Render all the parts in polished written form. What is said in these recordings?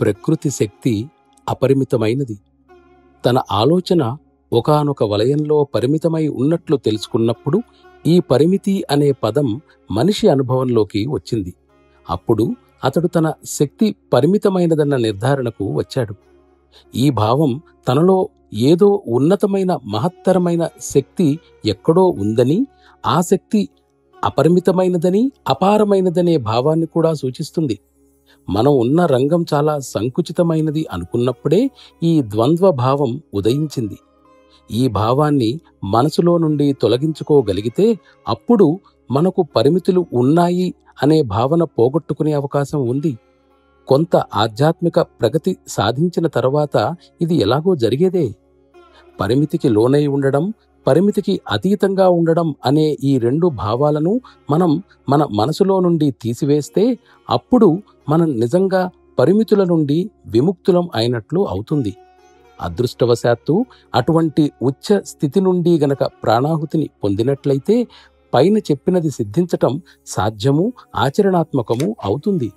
ప్రకృతి శక్తి అపరిమితమైనది. తన ఆలోచన ఒకానొక వలయంలో పరిమితమై ఉన్నట్లు తెలుసుకున్నప్పుడు ఈ పరిమితి అనే పదం మనిషి అనుభవంలోకి వచ్చింది. అప్పుడు అతడు తన శక్తి పరిమితమైనదన్న నిర్ధారణకు వచ్చాడు. ఈ భావం తనలో ఏదో ఉన్నతమైన మహత్తరమైన శక్తి ఎక్కడో ఉందని, ఆ శక్తి అపరిమితమైనదని, అపారమైనదనే భావాన్ని కూడా సూచిస్తుంది. మనం ఉన్న రంగం చాలా సంకుచితమైనది అనుకున్నప్పుడే ఈ ద్వంద్వ భావం ఉదయించింది. ఈ భావాన్ని మనసులో నుండి తొలగించుకోగలిగితే అప్పుడు మనకు పరిమితులు ఉన్నాయి అనే భావన పోగొట్టుకునే అవకాశం ఉంది. కొంత ఆధ్యాత్మిక ప్రగతి సాధించిన తర్వాత ఇది ఎలాగో జరిగేదే. పరిమితికి లోనై ఉండడం, పరిమితికి అతీతంగా ఉండడం అనే ఈ రెండు భావాలను మనం మన మనసులో నుండి తీసివేస్తే అప్పుడు మనం నిజంగా పరిమితుల నుండి విముక్తులం అయినట్లు అవుతుంది. అదృష్టవశాత్తు అటువంటి ఉచ్చ స్థితి నుండి గనక ప్రాణాహుతిని పొందినట్లయితే పైన చెప్పినది సిద్ధించటం సాధ్యము, ఆచరణాత్మకము అవుతుంది.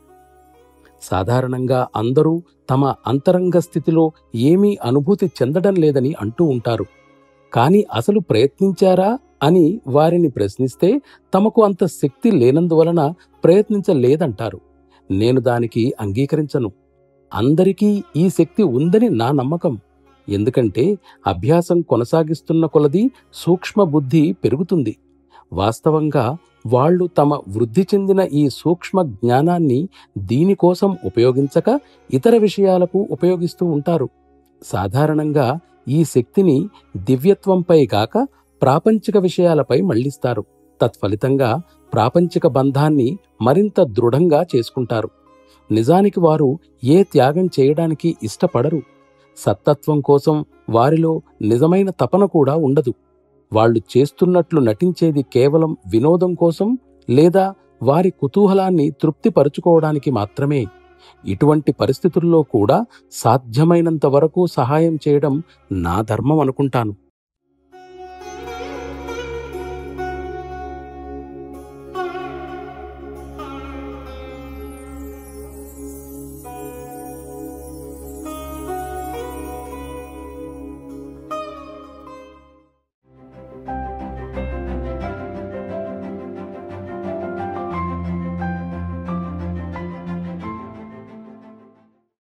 సాధారణంగా అందరూ తమ అంతరంగ స్థితిలో ఏమీ అనుభూతి చెందడం లేదని అంటూ ఉంటారు. కానీ అసలు ప్రయత్నించారా అని వారిని ప్రశ్నిస్తే తమకు అంత శక్తి లేనందువలన ప్రయత్నించలేదంటారు. నేను దానికి అంగీకరించను. అందరికీ ఈ శక్తి ఉందని నా నమ్మకం. ఎందుకంటే అభ్యాసం కొనసాగిస్తున్న కొలది సూక్ష్మ బుద్ధి పెరుగుతుంది. వాస్తవంగా వాళ్ళు తమ వృద్ధి చెందిన ఈ సూక్ష్మ జ్ఞానాన్ని దీనికోసం ఉపయోగించక ఇతర విషయాలకు ఉపయోగిస్తూ ఉంటారు. సాధారణంగా ఈ శక్తిని దివ్యత్వంపై కాక ప్రాపంచిక విషయాలపై మళ్లిస్తారు. తత్ఫలితంగా ప్రాపంచిక బంధాన్ని మరింత దృఢంగా చేసుకుంటారు. నిజానికి వారు ఏ త్యాగం చేయడానికి ఇష్టపడరు. సత్తత్వం కోసం వారిలో నిజమైన తపన కూడా ఉండదు. వాళ్ళు చేస్తున్నట్లు నటించేది కేవలం వినోదం కోసం లేదా వారి కుతూహలాన్ని తృప్తిపరుచుకోవడానికి మాత్రమే. ఇటువంటి పరిస్థితుల్లో కూడా సాధ్యమైనంత వరకు సహాయం చేయడం నా ధర్మం అనుకుంటాను.